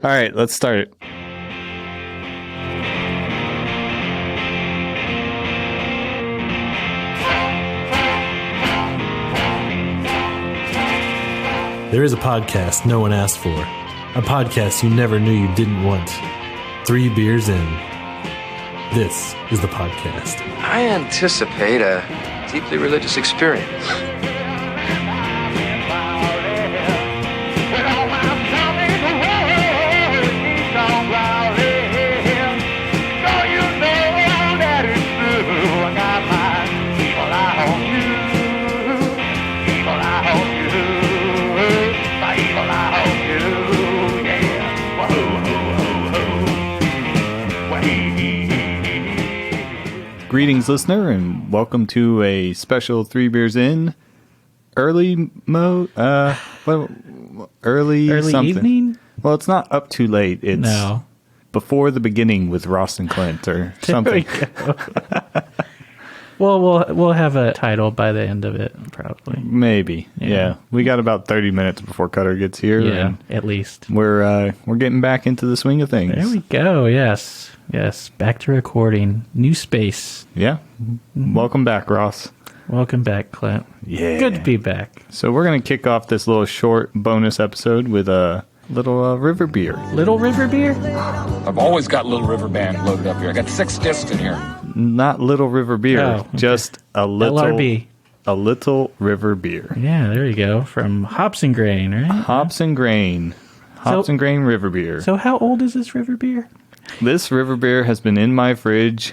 All right, let's start it. There is a podcast no one asked for. A podcast you never knew you didn't want. 3 beers in. This is the podcast. I anticipate a deeply religious experience. Greetings, listener, and welcome to a special 3 Beers In early mode. Early something. Evening? Well, it's not up too late. It's before the beginning with Ross and Clint or something. Well, we'll have a title by the end of it, probably. Maybe. Yeah. We got about 30 minutes before Cutter gets here. Yeah, and at least. We're getting back into the swing of things. There we go. Yes. Back to recording. New space. Yeah. Welcome back, Ross. Welcome back, Clint. Yeah. Good to be back. So we're going to kick off this little short bonus episode with a little river beer. Little River beer? I've always got Little River Band loaded up here. I got 6 discs in here. Not Little River beer, Oh, okay. just a little LRB. A little river beer. Yeah, there you go. From Hops and Grain, right? Hops and Grain. Hops and Grain river beer. So how old is this river beer? This river beer has been in my fridge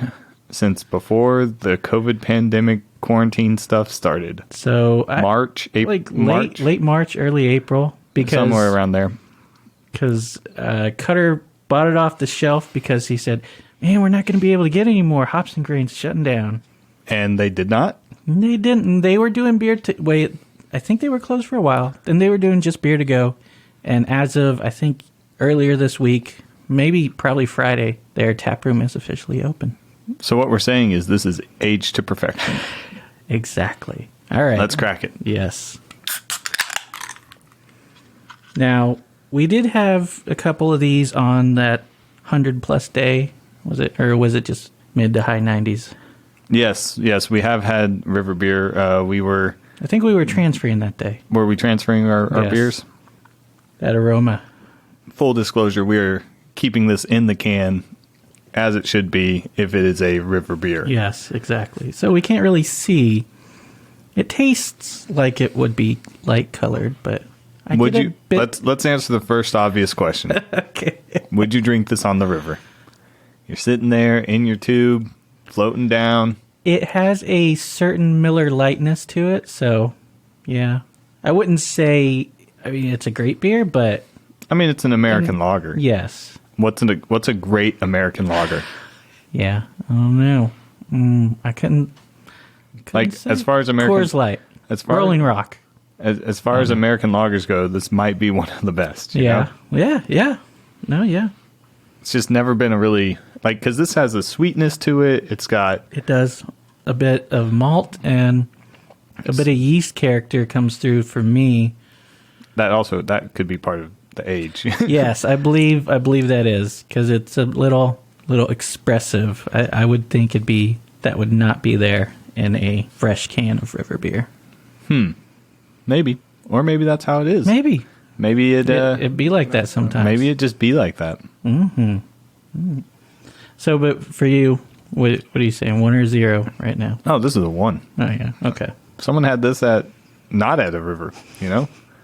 since before the COVID pandemic quarantine stuff started. So March, April, like March, late March, early April, because somewhere around there. Because Cutter bought it off the shelf because he said, man, we're not going to be able to get any more. Hops and Grain's shutting down. And they did not? And they didn't. They were doing beer to... Wait, I think they were closed for a while. Then they were doing just beer to go. And as of, I think, earlier this week, probably Friday, their tap room is officially open. So what we're saying is this is aged to perfection. Exactly. All right. Let's crack it. Yes. Now, we did have a couple of these on that 100-plus day. Was it? Or was it just mid to high 90s? Yes, we have had river beer. I think we were transferring that day. Were we transferring our Yes. beers? That aroma. Full disclosure, we're keeping this in the can as it should be if it is a river beer. Yes, exactly. So we can't really see. It tastes like it would be light colored, but Would you? Let's answer the first obvious question. Okay. Would you drink this on the river? You're sitting there in your tube, floating down. It has a certain Miller lightness to it, so yeah. I wouldn't say. I mean, it's a great beer, but I mean, it's an American lager. yes. What's a great American lager? Yeah. I don't know. I couldn't Like say. as far as American Coors Light, as far Rolling Rock. as far as American lagers go, this might be one of the best. you know? Yeah. No, yeah. It's just never been a really because this has a sweetness to it. It's got It does a bit of malt and a bit of yeast character comes through for me. that could be part of the age. Yes, I believe that is because it's a little expressive. I would think that would not be there in a fresh can of river beer. Maybe, or maybe that's how it is. Maybe It'd be like that sometimes. maybe it just be like that. So, but for you, what are you saying? 1 or 0 right now? Oh, this is a 1. Oh yeah, okay. If someone had this not at a river,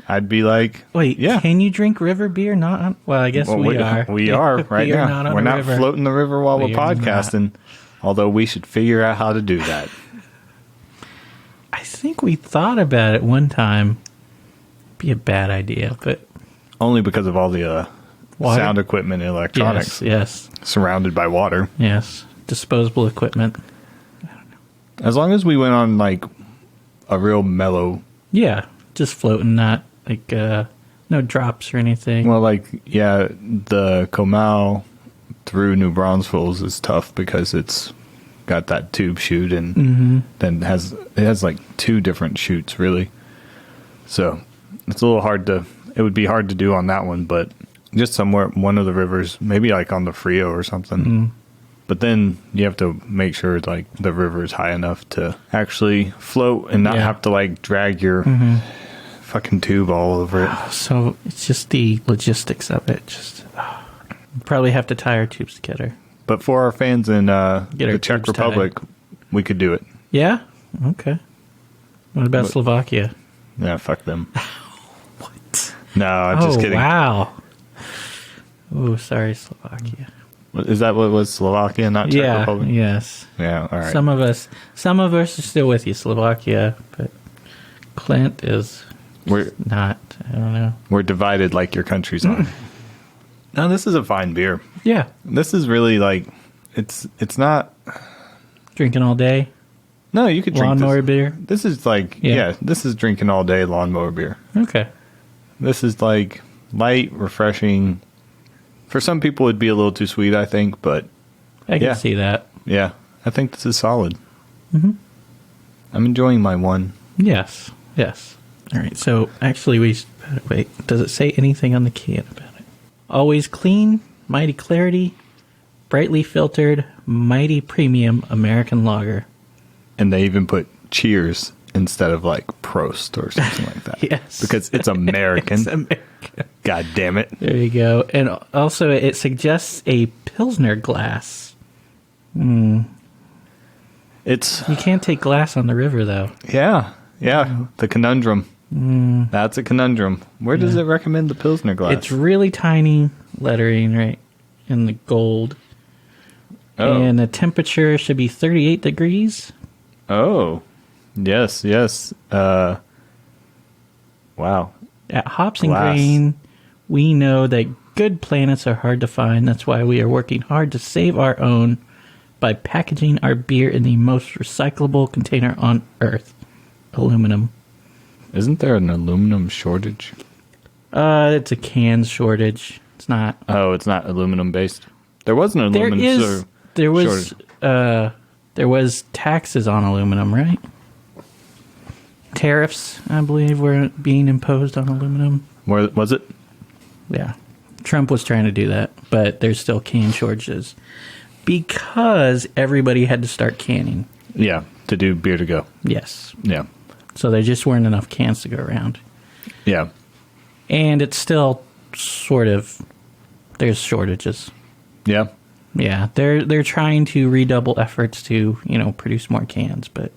I'd be like, Wait, yeah. Can you drink river beer? Not on, well, I guess we are. We are right We are now. not on We're a not river. floating the river while We we're are podcasting. Although we should figure out how to do that. I think we thought about it one time. Be a bad idea, but Only because of all the Water? sound equipment and electronics Yes. surrounded by water. Yes. Disposable equipment. As long as we went on like a real mellow. Yeah. Just floating, not like no drops or anything. Well, the Comau through New Braunfels is tough because it's got that tube chute and then it has like 2 different chutes really. So it's a little hard to. It would be hard to do on that one, but Just somewhere, one of the rivers, maybe like on the Frio or something. But then you have to make sure like the river is high enough to actually float and not have to like drag your fucking tube all over it. So it's just the logistics of it. Just probably have to tie our tubes together. But for our fans in the Czech Republic, we could do it. Yeah? Okay. What about Slovakia? Yeah, fuck them. What? No, I'm just kidding. Wow. Oh, sorry, Slovakia. Is that what was Slovakia, not Czech Republic? Yes. Yeah, all right. Some of us are still with you, Slovakia, but Clint is not. I don't know. We're divided like your countries are. No, this is a fine beer. Yeah. This is really like it's not Drinking all day. No, you could drink lawnmower this. beer. This is like this is drinking all day lawnmower beer. Okay. This is like light, refreshing. For some people, it'd be a little too sweet, I think, but I can see that. Yeah, I think this is solid. I'm enjoying my one. Yes. Yes. All right. So actually, wait. Does it say anything on the can about it? Always clean, mighty clarity, brightly filtered, mighty premium American lager. And they even put cheers instead of like Prost or something like that. Yes. Because it's American. It's American. God damn it. There you go. And also, it suggests a Pilsner glass. It's You can't take glass on the river, though. Yeah. The conundrum. That's a conundrum. Where does it recommend the Pilsner glass? It's really tiny lettering, right, in the gold. Oh. And the temperature should be 38 degrees. Oh. Yes. Wow. At Hops and Glass. Grain, we know that good planets are hard to find. That's why we are working hard to save our own by packaging our beer in the most recyclable container on Earth. Aluminum. Isn't there an aluminum shortage? It's a cans shortage. It's not. Oh, it's not aluminum based. There was an aluminum shortage. There was taxes on aluminum, right? Tariffs, I believe, were being imposed on aluminum. Where was it? Yeah. Trump was trying to do that, but there's still can shortages because everybody had to start canning. Yeah, to do beer to go. Yes. Yeah. So there just weren't enough cans to go around. Yeah. And it's still sort of, there's shortages. Yeah. Yeah, they're trying to redouble efforts to, produce more cans, but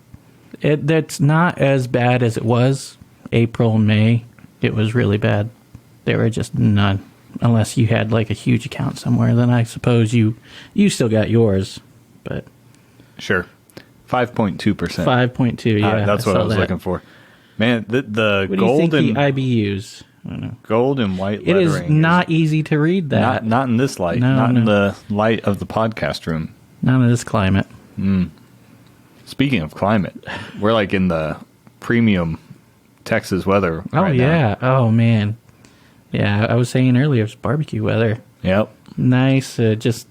that's not as bad as it was. April and May, it was really bad. There were just none. Unless you had like a huge account somewhere, then I suppose you still got yours. But Sure. 5.2%. 5.2, yeah. That's what I was looking for. Man, the what gold do you think and the IBUs? I don't know. gold and white It lettering is not easy to read that. not in this light. No, in no. the light of the podcast room. Not in this climate. Speaking of climate, we're like in the premium Texas weather. Oh, right yeah. Oh, man. Yeah, I was saying earlier, it's barbecue weather. Now. Yep. Nice, just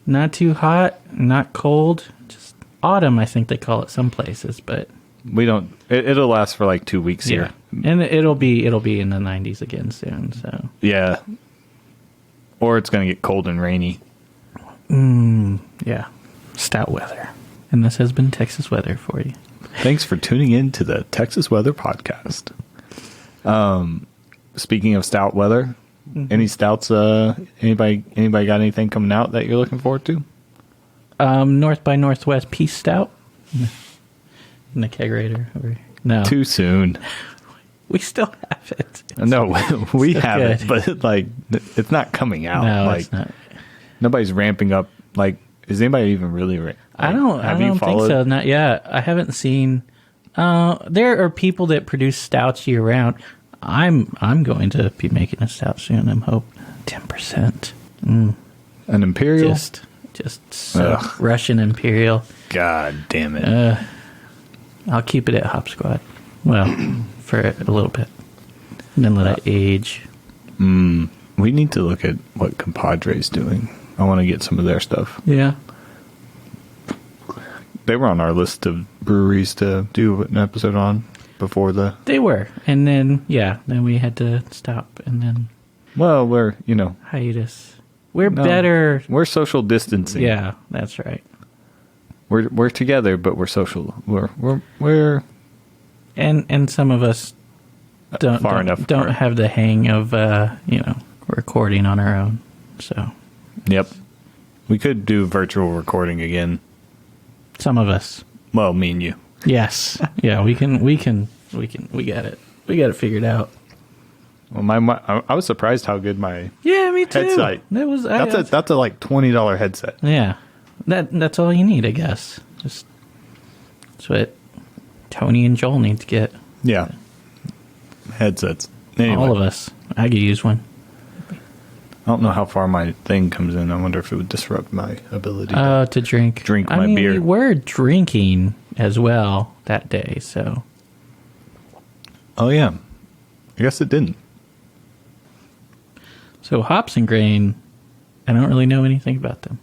not too hot, not cold. Just autumn, I think they call it some places, but We don't. It'll last for like 2 weeks yeah. here. And it'll be in the 90s again soon. So Yeah. Or it's going to get cold and rainy. yeah, stout weather. And this has been Texas weather for you. Thanks for tuning in to the Texas Weather Podcast. Speaking of stout weather, any stouts? Anybody got anything coming out that you're looking forward to? North by Northwest Peace Stout in the kegerator. No, Too soon. we still have it. No, we still have good. it, but like it's not coming out. No, like it's not. nobody's ramping up. Like, is anybody even really? I don't think so. Not yet. I haven't seen. There are people that produce stouts year round. I'm going to be making a stout soon. I'm hoping 10%. An imperial. Just Ugh. Russian Imperial. God damn it. I'll keep it at Hop Squad. Well, for a little bit, and then let it age. We need to look at what Compadre's doing. I want to get some of their stuff. Yeah. They were on our list of breweries to do an episode on before the. They were, and then then we had to stop, and then Well, we're, hiatus. We're no, better. We're social distancing. Yeah, that's right. We're together, but we're social. We're And some of us don't have the hang of recording on our own. So Yep. We could do virtual recording again. some of us. Well, me and you. Yes. Yeah, we can we got it. We got it figured out. Well, I was surprised how good my Yeah, me too. headset. That was That's a like $20 headset. yeah. That's all you need, I guess. Just that's what Tony and Joel need to get. Yeah. Headsets. Anyway, All of us. I could use one. I don't know how far my thing comes in. I wonder if it would disrupt my ability. To drink. My beer. We were drinking as well that day, so Oh, yeah. I guess it didn't. so hops and grain. I don't really know anything about them.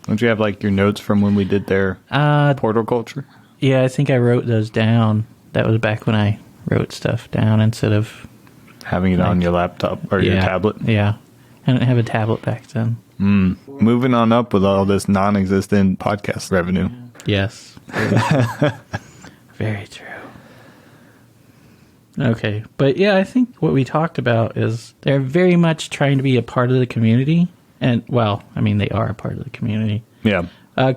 Don't you have like your notes from when we did their horticulture? Yeah, I think I wrote those down. That was back when I wrote stuff down instead of Having it on your laptop or your tablet? Yeah, I didn't have a tablet back then. Moving on up with all this non-existent podcast revenue. Yes, very true. Okay, but yeah, I think what we talked about is they're very much trying to be a part of the community, and well, I mean they are a part of the community. Yeah.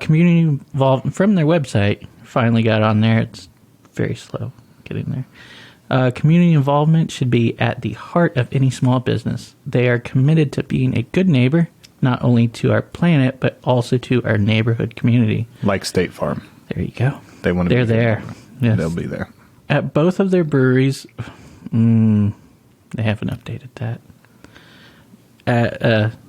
Community involved from their website. Finally got on there. It's very slow getting there. Community involvement should be at the heart of any small business. They are committed to being a good neighbor, not only to our planet, but also to our neighborhood community. Like State Farm. There you go. They want to They're be there. Yes. They'll be there. At both of their breweries, they haven't updated that.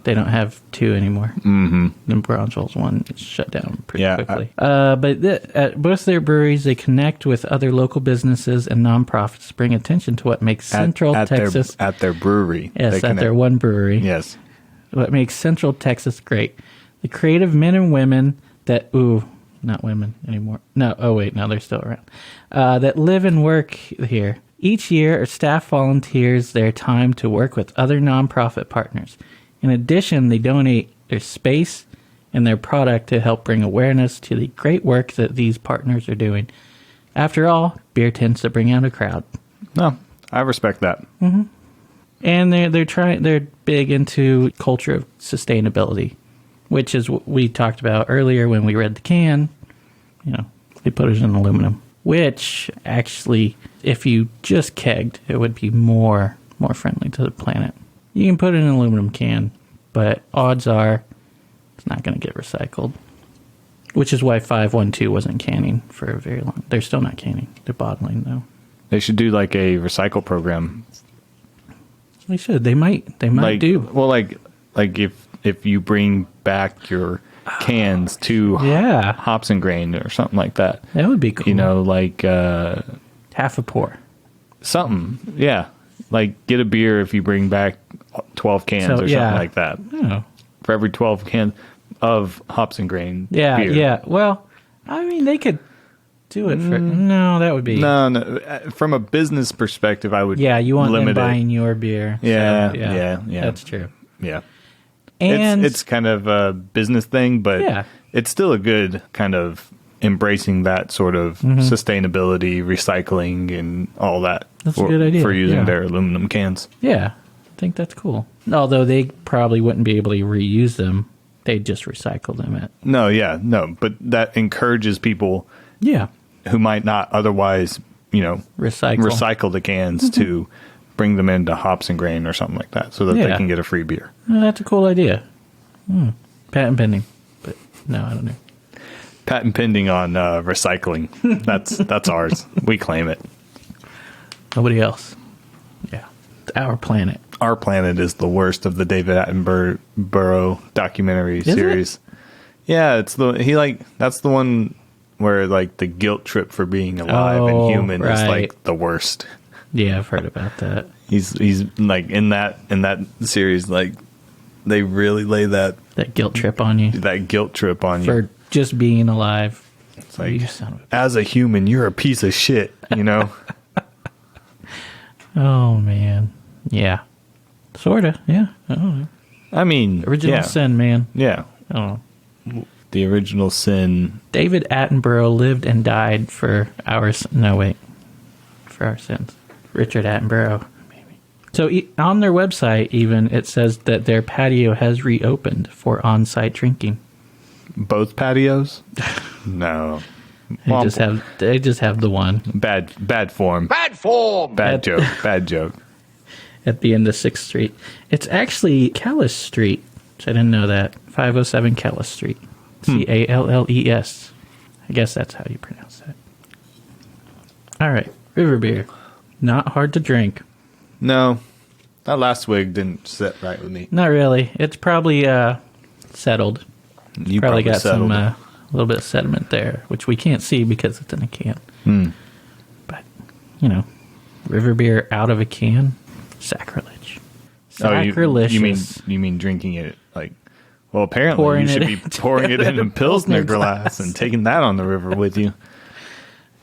They don't have two anymore. Mm-hmm. The Brownsville's one is shut down pretty quickly. But at both their breweries, they connect with other local businesses and nonprofits to bring attention to what makes Central Texas... At their brewery. Yes, at their one brewery. Yes. What makes Central Texas great. The creative men and women that... Ooh, not women anymore. No, oh wait, no, they're still around. That live and work here. Each year, our staff volunteers their time to work with other nonprofit partners. In addition, they donate their space and their product to help bring awareness to the great work that these partners are doing. After all, beer tends to bring out a crowd. No, I respect that. Mm-hmm. And they're big into culture of sustainability, which is what we talked about earlier when we read the can. They put it in aluminum. Which, actually, if you just kegged, it would be more friendly to the planet. You can put it in an aluminum can, but odds are it's not going to get recycled. Which is why 512 wasn't canning for a very long... They're still not canning. They're bottling, though. They should do like a recycle program. They should. They might do. Well, like if you bring back your... cans to hops and grain or something like that. That would be cool. Like half a pour. Something, yeah. Like get a beer if you bring back 12 cans or something like that. Oh. For every 12 cans of hops and grain beer. Yeah. Well, I mean, they could do it for... No, that would be... No. From a business perspective, I would you want them limit buying your beer. Yeah, so, yeah. That's true. Yeah. And it's kind of a business thing, but it's still a good kind of embracing that sort of sustainability, recycling, and all that. That's a good idea. For using their aluminum cans. Yeah, I think that's cool. Although they probably wouldn't be able to reuse them. They'd just recycle them. No. But that encourages people who might not otherwise, recycle the cans to... bring them into hops and grain or something like that so that they can get a free beer. Well, that's a cool idea. Patent pending. But no, I don't know. Patent pending on recycling. That's ours. We claim it. Nobody else. Yeah. It's our planet. Our Planet is the worst of the David Attenborough documentary series. It? Yeah, that's the one where like the guilt trip for being alive and human is like the worst. Yeah, I've heard about that. He's like in that series, like they really lay that guilt trip on you. That guilt trip on you for just being alive. It's like, as a human, you're a piece of shit. Oh man, yeah. Sorta, yeah. I don't know. I mean, Original Sin, man. Yeah. Oh. The original sin. David Attenborough lived and died for our sins. Richard Attenborough, maybe. So on their website, even, it says that their patio has reopened for on-site drinking. Both patios? No. They just have the one. Bad form. Bad form. Bad joke. Bad joke. At the end of 6th Street. It's actually Callis Street, which I didn't know that. 507 Callis Street. Calles. I guess that's how you pronounce that. All right. River beer. Not hard to drink. No. That last wig didn't sit right with me. Not really. It's probably settled. You probably got settled. some a little bit of sediment there, which we can't see because it's in a can. But, river beer out of a can, sacrilege. Sacrilegious. You mean drinking it like? Well, apparently you should be pouring it in a Pilsner glass and taking that on the river with you.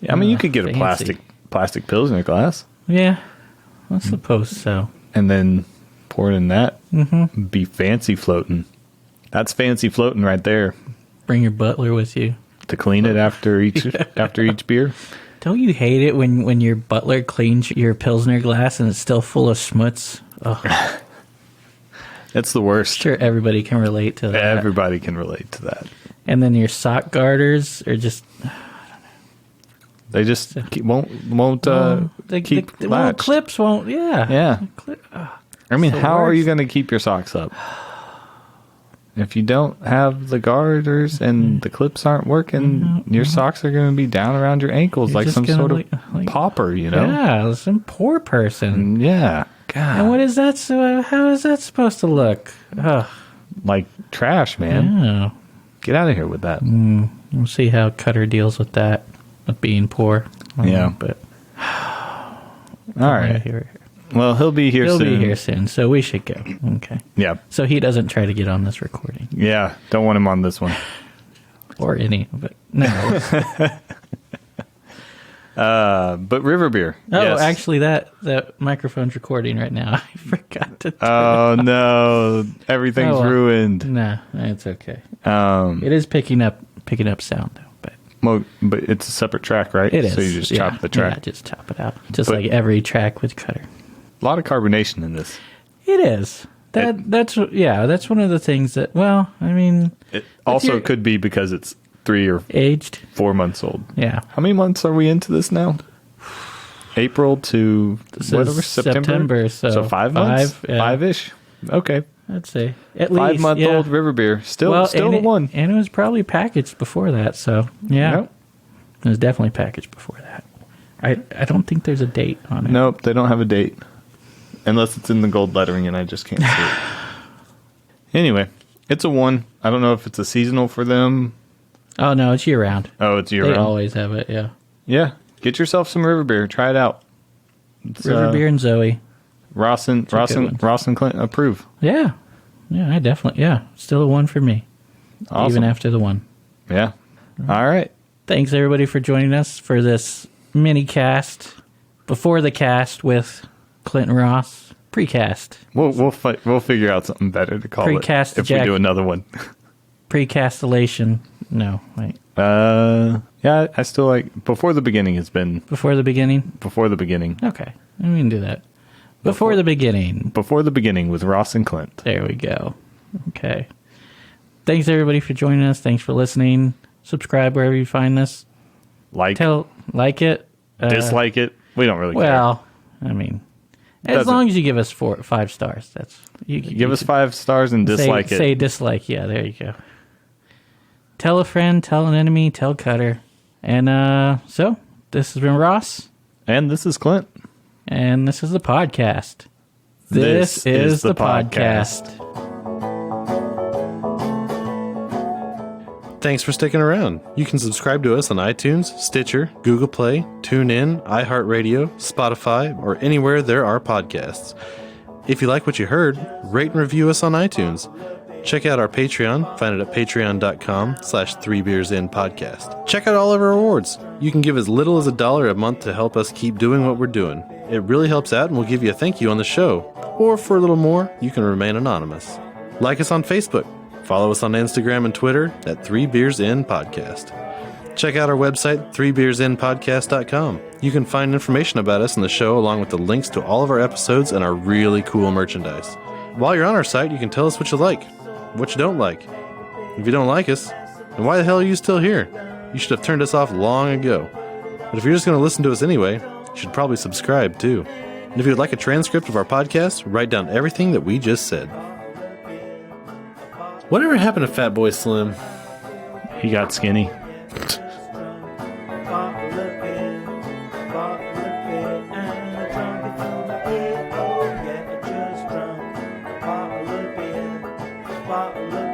Yeah, I mean, you could get fancy. a plastic Pilsner glass. Yeah, I suppose so. And then pour it in that. Mm-hmm. Be fancy floating. That's fancy floating right there. Bring your butler with you to clean it after each beer. Don't you hate it when your butler cleans your Pilsner glass and it's still full of schmutz? Oh. It's the worst. Sure, everybody can relate to that. Everybody can relate to that. And then your sock garters are just... They just won't keep the latched. clips won't, yeah. Yeah. I mean, how are you going to keep your socks up? If you don't have the garters and the clips aren't working, your socks are going to be down around your ankles like some sort of pauper, Yeah, some poor person. Yeah. God. And what is that? How is that supposed to look? Ugh. Like trash, man. Yeah. Get out of here with that. We'll see how Cutter deals with that, with being poor. Yeah. But all right. Well, he'll be here soon. He'll be here soon, so we should go. Okay. Yeah. So he doesn't try to get on this recording. Yeah. Don't want him on this one. Or any, but no. But river beer. Oh, yes. Actually, that microphone's recording right now. I forgot to. Oh no! Everything's ruined. Nah, it's okay. It is picking up sound though, but it's a separate track, right? It is. So you just chop the track. Yeah, just chop it out, just like every track with Cutter. A lot of carbonation in this. It is. That's one of the things that. Well, I mean, it also could be because it's 3 or aged 4 months old. Yeah. How many months are we into this now? April to whatever, September. So 5 months? 5-ish? Okay. I'd say at least 5-month-old river beer. Still the one. And it was probably packaged before that, so yeah. Yep. It was definitely packaged before that. I don't think there's a date on it. Nope, they don't have a date. Unless it's in the gold lettering and I just can't see it. Anyway, it's a 1. I don't know if it's a seasonal for them. Oh, no, it's year-round. Oh, it's year-round. They always have it, yeah. Yeah. Get yourself some river beer. Try it out. River beer and Zoe. Ross and Clint approve. Yeah. Yeah, I definitely, still a 1 for me. Awesome. Even after the 1. Yeah. All right. Thanks, everybody, for joining us for this mini-cast. Before the cast with Clint and Ross. Precast. We'll figure out something better to call Precast it if we do another one. Precastillation. No, wait. Yeah, I still like... Before the beginning has been... Before the beginning? Before the beginning. Okay. We can do that. Before the beginning. Before the beginning with Ross and Clint. There we go. Okay. Thanks, everybody, for joining us. Thanks for listening. Subscribe wherever you find this. Like it. Dislike it. We don't really care. Well, I mean... As long as you give us 5 stars, that's you give us 5 stars and dislike it. Say dislike, yeah. There you go. Tell a friend, tell an enemy, tell Cutter, and so this has been Ross, and this is Clint, and this is the podcast. This is the podcast. Thanks for sticking around. You can subscribe to us on iTunes, Stitcher, Google Play, TuneIn, iHeartRadio, Spotify, or anywhere there are podcasts. If you like what you heard, rate and review us on iTunes. Check out our Patreon. Find it at patreon.com/3beersinpodcast. Check out all of our awards. You can give as little as $1 a month to help us keep doing what we're doing. It really helps out and we'll give you a thank you on the show. Or for a little more, you can remain anonymous. Like us on Facebook. Follow us on Instagram and Twitter at 3 Beers In Podcast. Check out our website, 3beersinpodcast.com. You can find information about us and the show along with the links to all of our episodes and our really cool merchandise. While you're on our site, you can tell us what you like, what you don't like. If you don't like us, then why the hell are you still here? You should have turned us off long ago. But if you're just going to listen to us anyway, you should probably subscribe too. And if you would like a transcript of our podcast, write down everything that we just said. Whatever happened to Fat Boy Slim? He got skinny. Bottle